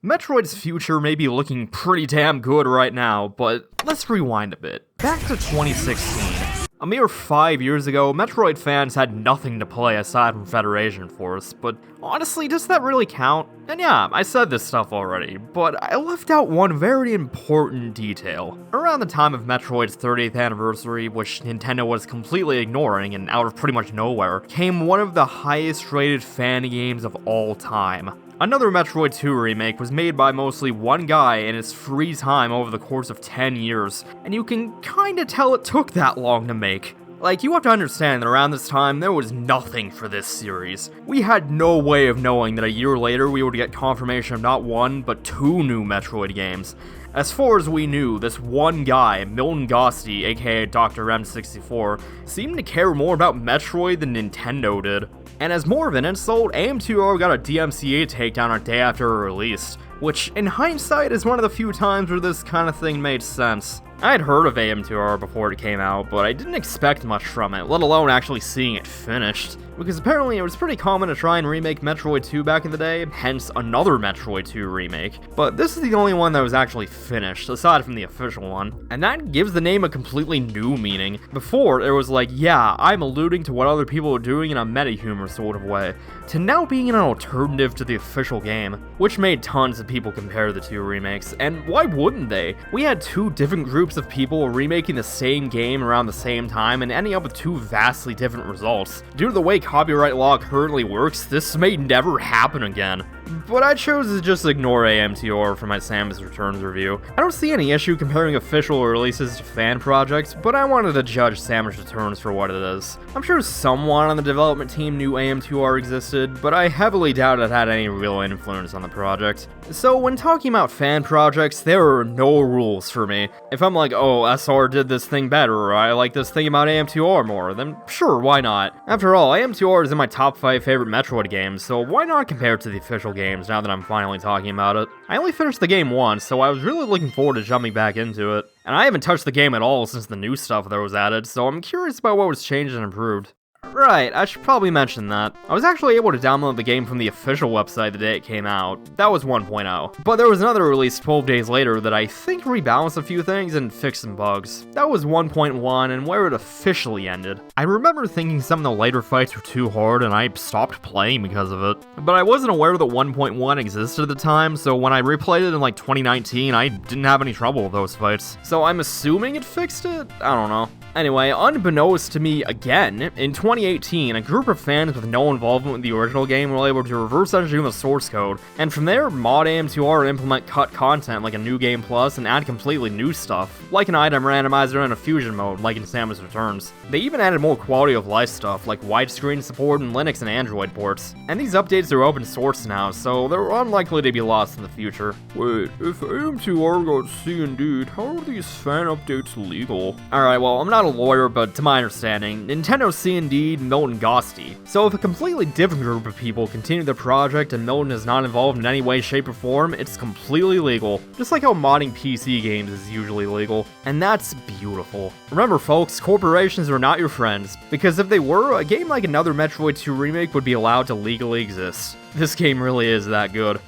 Metroid's future may be looking pretty damn good right now, but let's rewind a bit. Back to 2016. A mere 5 years ago, Metroid fans had nothing to play aside from Federation Force, but honestly, does that really count? And yeah, I said this stuff already, but I left out one very important detail. Around the time of Metroid's 30th anniversary, which Nintendo was completely ignoring and out of pretty much nowhere, came one of the highest rated fan games of all time. Another Metroid 2 remake was made by mostly one guy in his free time over the course of 10 years, and you can kinda tell it took that long to make. Like, you have to understand that around this time, there was nothing for this series. We had no way of knowing that a year later we would get confirmation of not one, but 2 new Metroid games. As far as we knew, this one guy, Milton Gosti, aka Dr. M64, seemed to care more about Metroid than Nintendo did. And as more of an insult, AM2R got a DMCA takedown a day after it released, which in hindsight is one of the few times where this kind of thing made sense. I had heard of AM2R before it came out, but I didn't expect much from it, let alone actually seeing it finished. Because apparently it was pretty common to try and remake Metroid 2 back in the day, hence another Metroid 2 remake. But this is the only one that was actually finished, aside from the official one. And that gives the name a completely new meaning. Before, it was like, yeah, I'm alluding to what other people are doing in a meta-humor sort of way, to now being an alternative to the official game, which made tons of people compare the two remakes, and why wouldn't they? We had 2 different groups of people remaking the same game around the same time and ending up with 2 vastly different results. Due to the way copyright law currently works, this may never happen again. But I chose to just ignore AM2R for my Samus Returns review. I don't see any issue comparing official releases to fan projects, but I wanted to judge Samus Returns for what it is. I'm sure someone on the development team knew AM2R existed, but I heavily doubt it had any real influence on the project. So when talking about fan projects, there are no rules for me. If I'm like, oh, SR did this thing better, or I like this thing about AM2R more, then sure, why not? After all, AM2R is in my top 5 favorite Metroid games, so why not compare it to the official games now that I'm finally talking about it? I only finished the game once, so I was really looking forward to jumping back into it. And I haven't touched the game at all since the new stuff that was added, so I'm curious about what was changed and improved. Right, I should probably mention that. I was actually able to download the game from the official website the day it came out. That was 1.0. But there was another release 12 days later that I think rebalanced a few things and fixed some bugs. That was 1.1 and where it officially ended. I remember thinking some of the later fights were too hard and I stopped playing because of it. But I wasn't aware that 1.1 existed at the time, so when I replayed it in like 2019, I didn't have any trouble with those fights. So I'm assuming it fixed it? I don't know. Anyway, unbeknownst to me again, in 2018, a group of fans with no involvement with the original game were able to reverse engineer the source code, and from there, mod AM2R and implement cut content like a new game plus and add completely new stuff, like an item randomizer and a fusion mode, like in Samus Returns. They even added more quality of life stuff, like widescreen support and Linux and Android ports. And these updates are open source now, so they're unlikely to be lost in the future. Wait, if AM2R got C&D'd, how are these fan updates legal? Alright, well, I'm not a lawyer, but to my understanding, Nintendo C&D'd Milton Gosti. So if a completely different group of people continue the project and Milton is not involved in any way, shape, or form, it's completely legal. Just like how modding PC games is usually legal. And that's beautiful. Remember folks, corporations are not your friends, because if they were, a game like another Metroid 2 remake would be allowed to legally exist. This game really is that good.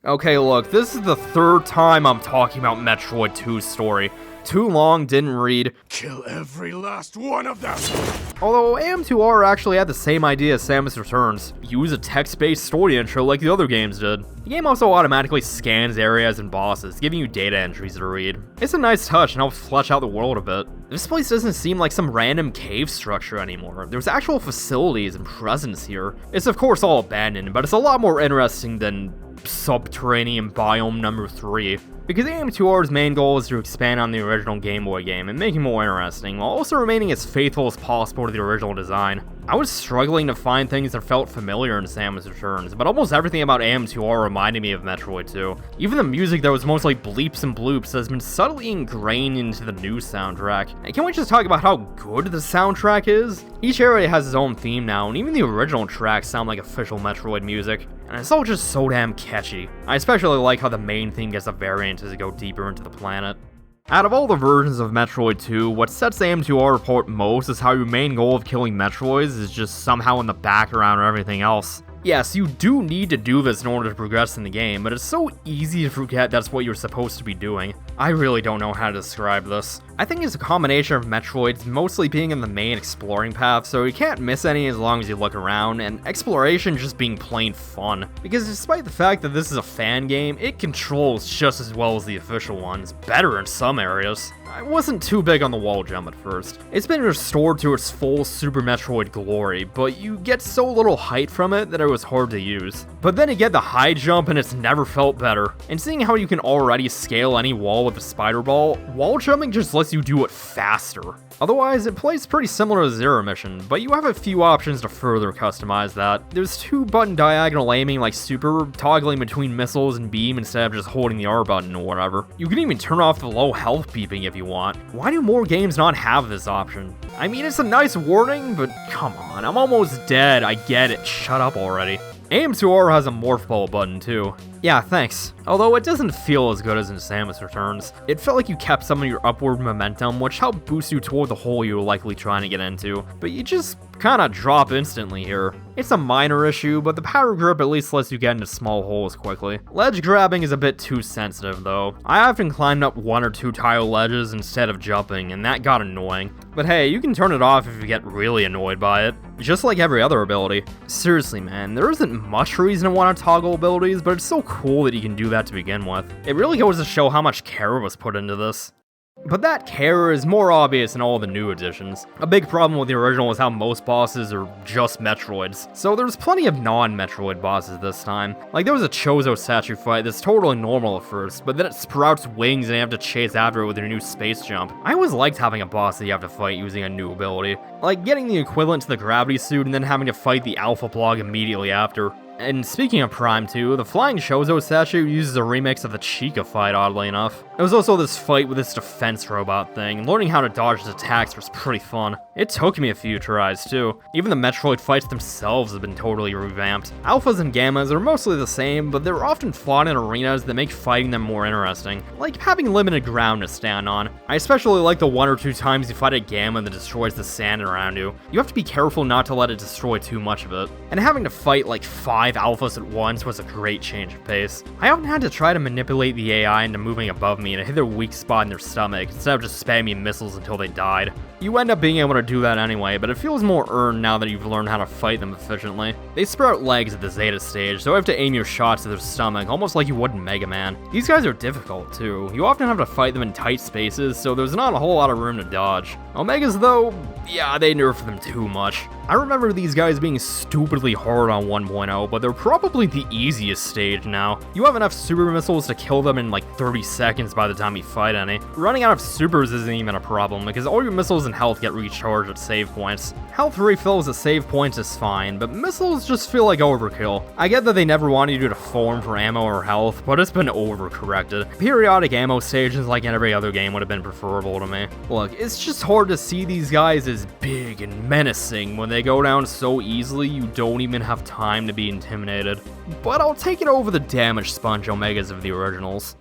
Okay, look, this is the 3rd time I'm talking about Metroid 2's story. Too long, didn't read. Kill every last one of them! Although AM2R actually had the same idea as Samus Returns. Use a text-based story intro like the other games did. The game also automatically scans areas and bosses, giving you data entries to read. It's a nice touch and helps flesh out the world a bit. This place doesn't seem like some random cave structure anymore. There's actual facilities and presence here. It's of course all abandoned, but it's a lot more interesting than Subterranean Biome number 3. Because AM2R's main goal is to expand on the original Game Boy game and make it more interesting, while also remaining as faithful as possible to the original design. I was struggling to find things that felt familiar in Samus Returns, but almost everything about AM2R reminded me of Metroid 2. Even the music that was mostly bleeps and bloops has been subtly ingrained into the new soundtrack. And can we just talk about how good the soundtrack is? Each area has its own theme now, and even the original tracks sound like official Metroid music. And it's all just so damn catchy. I especially like how the main theme gets a variant as you go deeper into the planet. Out of all the versions of Metroid 2, what sets AM2R apart most is how your main goal of killing Metroids is just somehow in the background of everything else. Yes, you do need to do this in order to progress in the game, but it's so easy to forget that's what you're supposed to be doing. I really don't know how to describe this. I think it's a combination of Metroids mostly being in the main exploring path, so you can't miss any as long as you look around, and exploration just being plain fun. Because despite the fact that this is a fan game, it controls just as well as the official ones, better in some areas. I wasn't too big on the wall jump at first. It's been restored to its full Super Metroid glory, but you get so little height from it that it was hard to use. But then you get the high jump and it's never felt better. And seeing how you can already scale any wall with a spider ball, wall jumping just lets you do it faster. Otherwise, it plays pretty similar to Zero Mission, but you have a few options to further customize that. There's 2-button diagonal aiming like Super, toggling between missiles and beam instead of just holding the R button or whatever. You can even turn off the low health beeping if you want. Why do more games not have this option? I mean, it's a nice warning, but come on, I'm almost dead, I get it, shut up already. AM2R has a morph ball button too. Yeah, thanks. Although it doesn't feel as good as in Samus Returns. It felt like you kept some of your upward momentum, which helped boost you toward the hole you were likely trying to get into, but you just kinda drop instantly here. It's a minor issue, but the power grip at least lets you get into small holes quickly. Ledge grabbing is a bit too sensitive though. I often climbed up 1 or 2 tile ledges instead of jumping, and that got annoying. But hey, you can turn it off if you get really annoyed by it. Just like every other ability. Seriously man, there isn't much reason to want to toggle abilities, but it's so cool that you can do that to begin with. It really goes to show how much care was put into this. But that care is more obvious in all the new additions. A big problem with the original is how most bosses are just Metroids, so there's plenty of non-Metroid bosses this time. Like there was a Chozo statue fight that's totally normal at first, but then it sprouts wings and you have to chase after it with your new space jump. I always liked having a boss that you have to fight using a new ability, like getting the equivalent to the gravity suit and then having to fight the Alpha Blog immediately after. And speaking of Prime 2, the flying Chozo statue uses a remix of the Chica fight, oddly enough. There was also this fight with this defense robot thing, and learning how to dodge its attacks was pretty fun. It took me a few tries too. Even the Metroid fights themselves have been totally revamped. Alphas and Gammas are mostly the same, but they're often fought in arenas that make fighting them more interesting, like having limited ground to stand on. I especially like the 1 or 2 times you fight a Gamma that destroys the sand around you. You have to be careful not to let it destroy too much of it. And having to fight like 5 alphas at once was a great change of pace. I often had to try to manipulate the AI into moving above me and hit their weak spot in their stomach instead of just spamming missiles until they died. You end up being able to do that anyway, but it feels more earned now that you've learned how to fight them efficiently. They sprout legs at the Zeta stage, so you have to aim your shots at their stomach, almost like you would in Mega Man. These guys are difficult too. You often have to fight them in tight spaces, so there's not a whole lot of room to dodge. Omegas though, yeah, they nerfed them too much. I remember these guys being stupidly hard on 1.0, but they're probably the easiest stage now. You have enough super missiles to kill them in like 30 seconds by the time you fight any. Running out of supers isn't even a problem, because all your missiles and health get recharged at save points. Health refills at save points is fine, but missiles just feel like overkill. I get that they never wanted you to farm for ammo or health, but it's been overcorrected. Periodic ammo stations like in every other game would have been preferable to me. Look, it's just hard to see these guys as big and menacing when they go down so easily you don't even have time to be intimidated. But I'll take it over the damage sponge Omegas of the originals.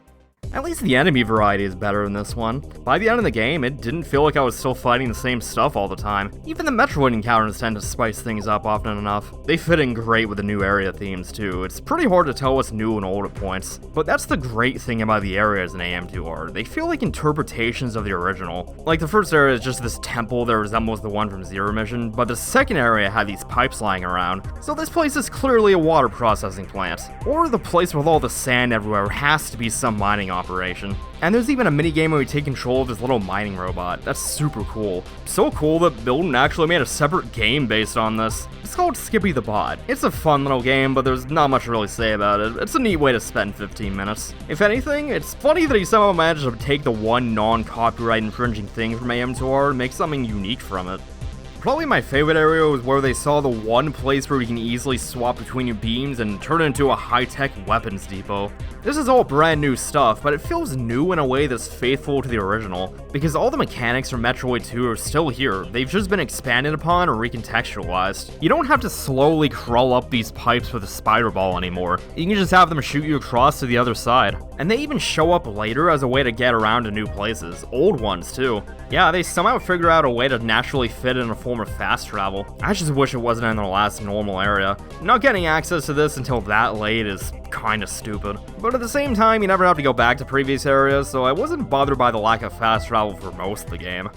At least the enemy variety is better in this one. By the end of the game, it didn't feel like I was still fighting the same stuff all the time. Even the Metroid encounters tend to spice things up often enough. They fit in great with the new area themes too. It's pretty hard to tell what's new and old at points. But that's the great thing about the areas in AM2R. They feel like interpretations of the original. Like the first area is just this temple that resembles the one from Zero Mission, but the second area had these pipes lying around. So this place is clearly a water processing plant. Or the place with all the sand everywhere has to be some mining operation. And there's even a minigame where you take control of this little mining robot. That's super cool. So cool that Building actually made a separate game based on this. It's called Skippy the Bot. It's a fun little game, but there's not much to really say about it. It's a neat way to spend 15 minutes. If anything, it's funny that he somehow managed to take the one non-copyright infringing thing from AM2R and make something unique from it. Probably my favorite area was where they saw the one place where you can easily swap between your beams and turn it into a high-tech weapons depot. This is all brand new stuff, but it feels new in a way that's faithful to the original, because all the mechanics from Metroid 2 are still here. They've just been expanded upon or recontextualized. You don't have to slowly crawl up these pipes with a spider ball anymore. You can just have them shoot you across to the other side. And they even show up later as a way to get around to new places. Old ones too. Yeah, they somehow figure out a way to naturally fit in a form of fast travel. I just wish it wasn't in the last normal area. Not getting access to this until that late is kinda stupid. But at the same time, you never have to go back to previous areas, so I wasn't bothered by the lack of fast travel for most of the game.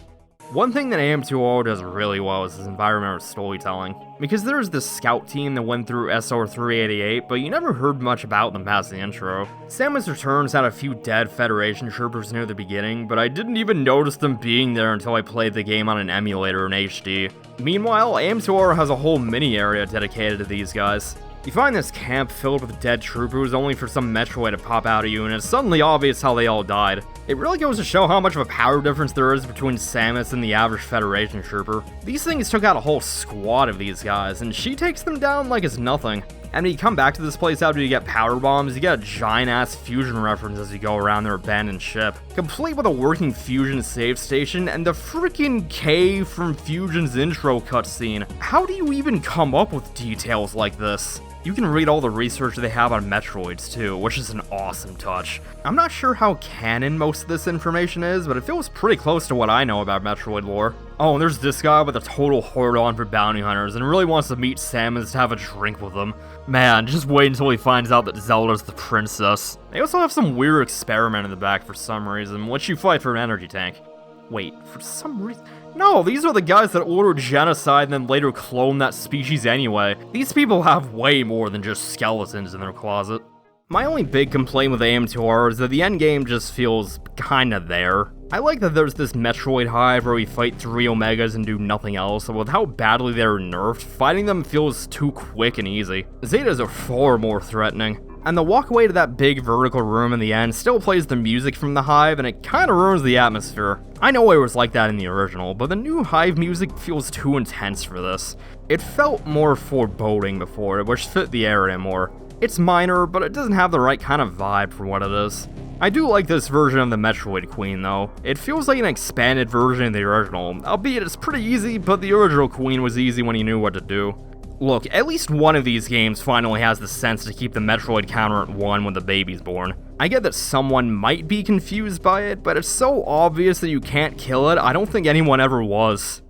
One thing that AM2R does really well is its environmental storytelling. Because there's this scout team that went through SR-388, but you never heard much about them past the intro. Samus Returns had a few dead Federation troopers near the beginning, but I didn't even notice them being there until I played the game on an emulator in HD. Meanwhile, AM2R has a whole mini area dedicated to these guys. You find this camp filled with dead troopers only for some Metroid to pop out at you, and it's suddenly obvious how they all died. It really goes to show how much of a power difference there is between Samus and the average Federation trooper. These things took out a whole squad of these guys, and she takes them down like it's nothing. And when you come back to this place after you get power bombs, you get a giant-ass fusion reference as you go around their abandoned ship, complete with a working fusion save station and the freaking cave from Fusion's intro cutscene. How do you even come up with details like this? You can read all the research they have on Metroids too, which is an awesome touch. I'm not sure how canon most of this information is, but it feels pretty close to what I know about Metroid lore. Oh, and there's this guy with a total hard-on for bounty hunters and really wants to meet Samus to have a drink with them. Man, just wait until he finds out that Zelda's the princess. They also have some weird experiment in the back for some reason, which you fight for an energy tank. Wait, for some reason? No, these are the guys that ordered genocide and then later cloned that species anyway. These people have way more than just skeletons in their closet. My only big complaint with AM2R is that the endgame just feels kinda there. I like that there's this Metroid hive where we fight 3 Omegas and do nothing else, and with how badly they're nerfed, fighting them feels too quick and easy. Zetas are far more threatening. And the walkway to that big vertical room in the end still plays the music from the hive, and it kinda ruins the atmosphere. I know it was like that in the original, but the new hive music feels too intense for this. It felt more foreboding before, which fit the area more. It's minor, but it doesn't have the right kind of vibe for what it is. I do like this version of the Metroid Queen though. It feels like an expanded version of the original, albeit it's pretty easy, but the original Queen was easy when you knew what to do. Look, at least one of these games finally has the sense to keep the Metroid counter at 1 when the baby's born. I get that someone might be confused by it, but it's so obvious that you can't kill it, I don't think anyone ever was.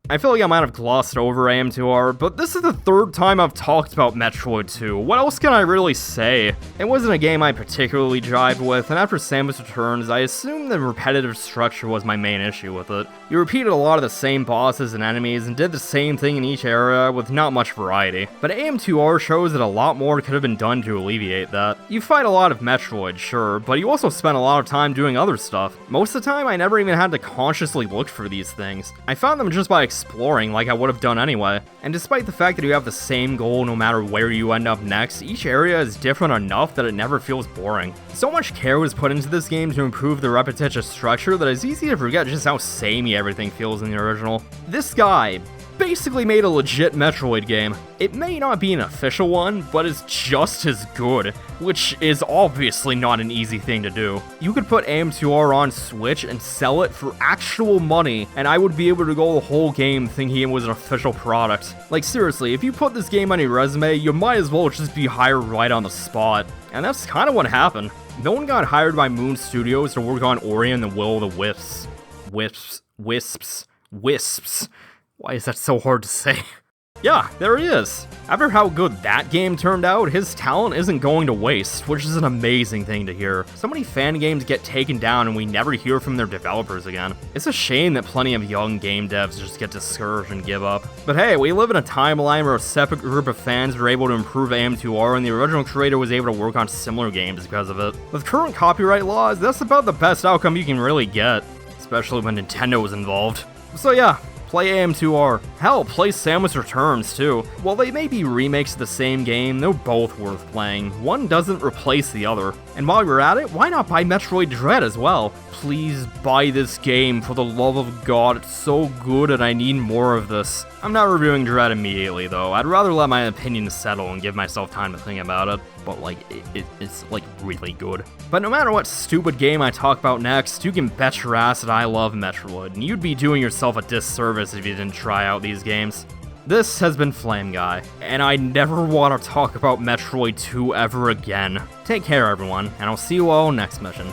I feel like I might have glossed over AM2R, but this is the 3rd time I've talked about Metroid 2. What else can I really say? It wasn't a game I particularly jived with, and after Samus Returns, I assumed the repetitive structure was my main issue with it. You repeated a lot of the same bosses and enemies, and did the same thing in each area with not much variety. But AM2R shows that a lot more could have been done to alleviate that. You fight a lot of Metroid, sure, but you also spend a lot of time doing other stuff. Most of the time, I never even had to consciously look for these things. I found them just by exploring like I would have done anyway. And despite the fact that you have the same goal no matter where you end up next, each area is different enough that it never feels boring. So much care was put into this game to improve the repetitious structure that it's easy to forget just how samey everything feels in the original. This guy basically made a legit Metroid game. It may not be an official one, but it's just as good, which is obviously not an easy thing to do. You could put AM2R on Switch and sell it for actual money, and I would be able to go the whole game thinking it was an official product. Like seriously, if you put this game on your resume, you might as well just be hired right on the spot. And that's kinda what happened. No one got hired by Moon Studios to work on Ori and the Will of the Wisps. Wisps. Why is that so hard to say? Yeah, there he is. After how good that game turned out, his talent isn't going to waste, which is an amazing thing to hear. So many fan games get taken down and we never hear from their developers again. It's a shame that plenty of young game devs just get discouraged and give up. But hey, we live in a timeline where a separate group of fans were able to improve AM2R and the original creator was able to work on similar games because of it. With current copyright laws, that's about the best outcome you can really get, especially when Nintendo is involved. So yeah, play AM2R. Hell, play Samus Returns too. While they may be remakes of the same game, they're both worth playing. One doesn't replace the other. And while you're at it, why not buy Metroid Dread as well? Please buy this game, for the love of God, it's so good and I need more of this. I'm not reviewing Dread immediately though, I'd rather let my opinion settle and give myself time to think about it. But like, it's like really good. But no matter what stupid game I talk about next, you can bet your ass that I love Metroid, and you'd be doing yourself a disservice if you didn't try out these games. This has been Flame Guy, and I never want to talk about Metroid 2 ever again. Take care everyone, and I'll see you all next mission.